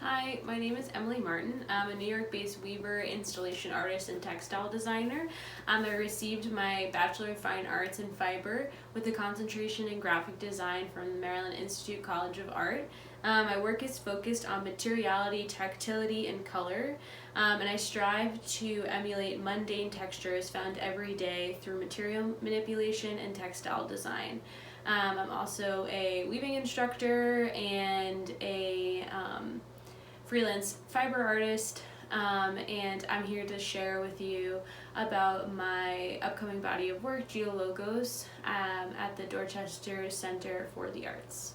Hi, my name is Emily Martin. I'm a New York-based weaver, installation artist, and textile designer. I received my Bachelor of Fine Arts in Fiber with a concentration in graphic design from the Maryland Institute College of Art. My work is focused on materiality, tactility, and color, and I strive to emulate mundane textures found every day through material manipulation and textile design. I'm also a weaving instructor and a freelance fiber artist, and I'm here to share with you about my upcoming body of work, Geo Logos, at the Dorchester Center for the Arts.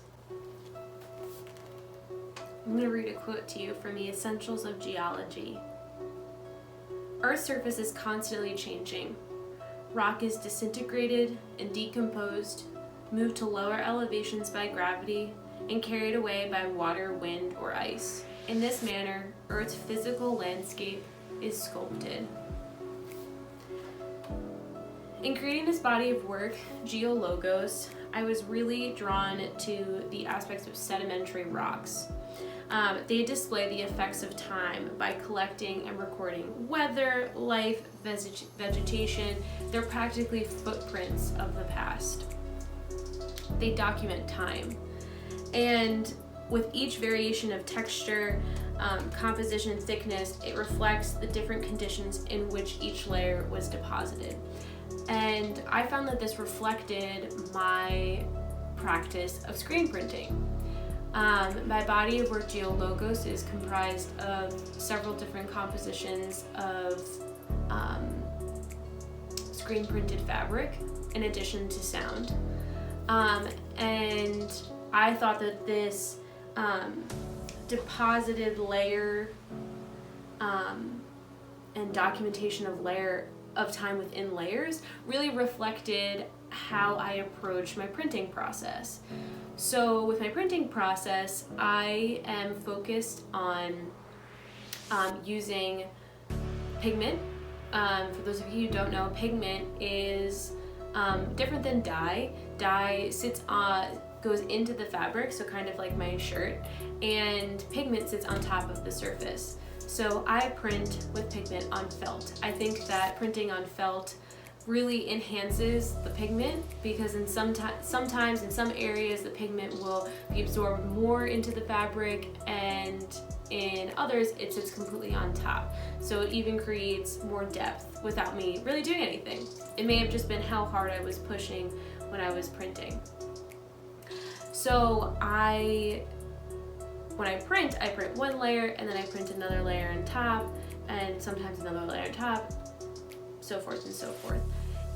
I'm going to read a quote to you from the Essentials of Geology. Earth's surface is constantly changing. Rock is disintegrated and decomposed, moved to lower elevations by gravity, and carried away by water, wind, or ice. In this manner, Earth's physical landscape is sculpted. In creating this body of work, Geo Logos, I was really drawn to the aspects of sedimentary rocks. They display the effects of time by collecting and recording weather, life, vegetation. They're practically footprints of the past. They document time. And with each variation of texture, composition, thickness, it reflects the different conditions in which each layer was deposited. And I found that this reflected my practice of screen printing. My body of work, Geo Logos, is comprised of several different compositions of screen printed fabric in addition to sound. And I thought that this deposited layer and documentation of time within layers really reflected how I approach my printing process. So with my printing process, I am focused on using pigment. For those of you who don't know, pigment is different than dye. Dye goes into the fabric, so kind of like my shirt, and pigment sits on top of the surface. So I print with pigment on felt. I think that printing on felt really enhances the pigment because sometimes in some areas the pigment will be absorbed more into the fabric, and in others it sits completely on top. So it even creates more depth without me really doing anything. It may have just been how hard I was pushing when I was printing. So when I print one layer and then I print another layer on top, and sometimes another layer on top, so forth and so forth.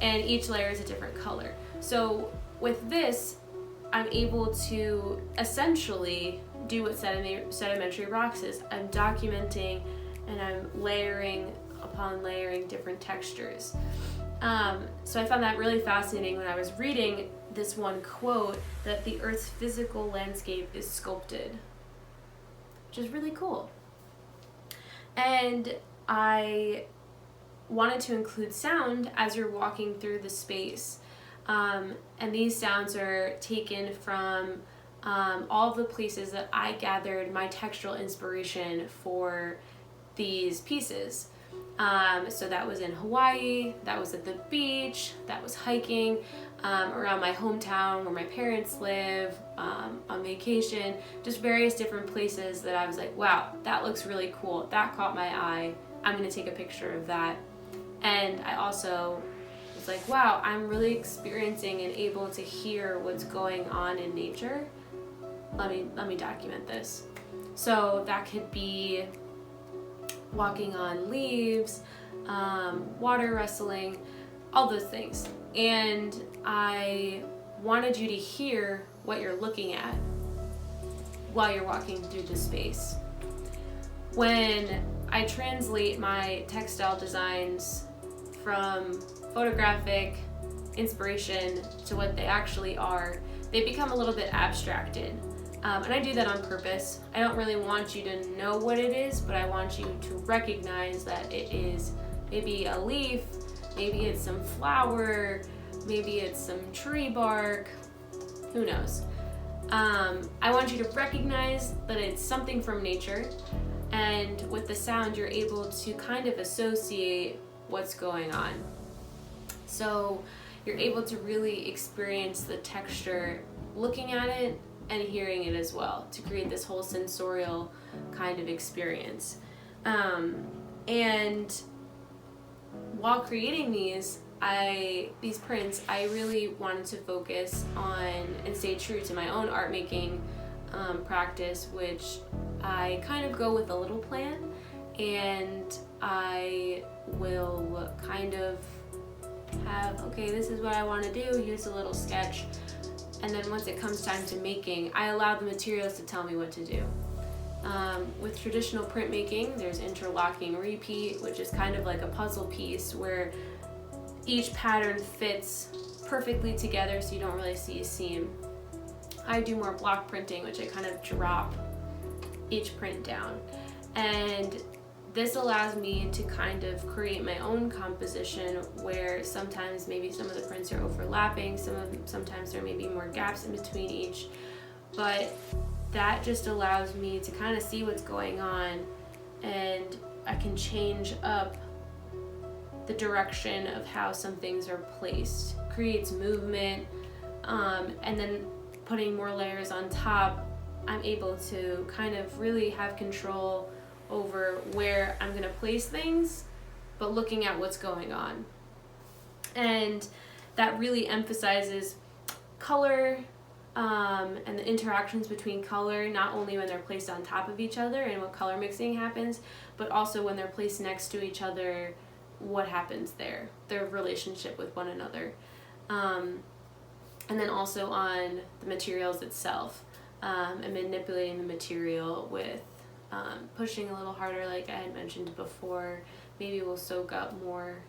And each layer is a different color. So with this, I'm able to essentially do what sedimentary rocks is. I'm documenting and I'm layering upon layering different textures. So I found that really fascinating when I was reading this one quote that the Earth's physical landscape is sculpted, which is really cool. And I wanted to include sound as you're walking through the space. And these sounds are taken from all of the places that I gathered my textural inspiration for these pieces. So that was in Hawaii, that was at the beach, that was hiking, around my hometown where my parents live, on vacation, just various different places that I was like, wow, that looks really cool. That caught my eye. I'm going to take a picture of that. And I also was like, wow, I'm really experiencing and able to hear what's going on in nature. Let me document this. So that could be walking on leaves, water rustling, all those things. And I wanted you to hear what you're looking at while you're walking through the space. When I translate my textile designs from photographic inspiration to what they actually are, they become a little bit abstracted. And I do that on purpose. I don't really want you to know what it is, but I want you to recognize that it is maybe a leaf, maybe it's some flower, maybe it's some tree bark, who knows. I want you to recognize that it's something from nature, and with the sound you're able to kind of associate what's going on. So you're able to really experience the texture looking at it and hearing it as well, to create this whole sensorial kind of experience. And while creating these prints, I really wanted to focus on and stay true to my own art making practice, which I kind of go with a little plan, and I will kind of have, okay, this is what I want to do, use a little sketch, and then once it comes time to making, I allow the materials to tell me what to do. With traditional printmaking, there's interlocking repeat, which is kind of like a puzzle piece where each pattern fits perfectly together so you don't really see a seam. I do more block printing, which I kind of drop each print down. And this allows me to kind of create my own composition where sometimes maybe some of the prints are overlapping, sometimes there may be more gaps in between each, but that just allows me to kind of see what's going on, and I can change up the direction of how some things are placed. Creates movement, and then putting more layers on top, I'm able to kind of really have control over where I'm gonna place things, but looking at what's going on. And that really emphasizes color, and the interactions between color, not only when they're placed on top of each other and what color mixing happens, but also when they're placed next to each other, what happens there, their relationship with one another. And then also on the materials itself, and manipulating the material with pushing a little harder, like I had mentioned before. Maybe we'll soak up more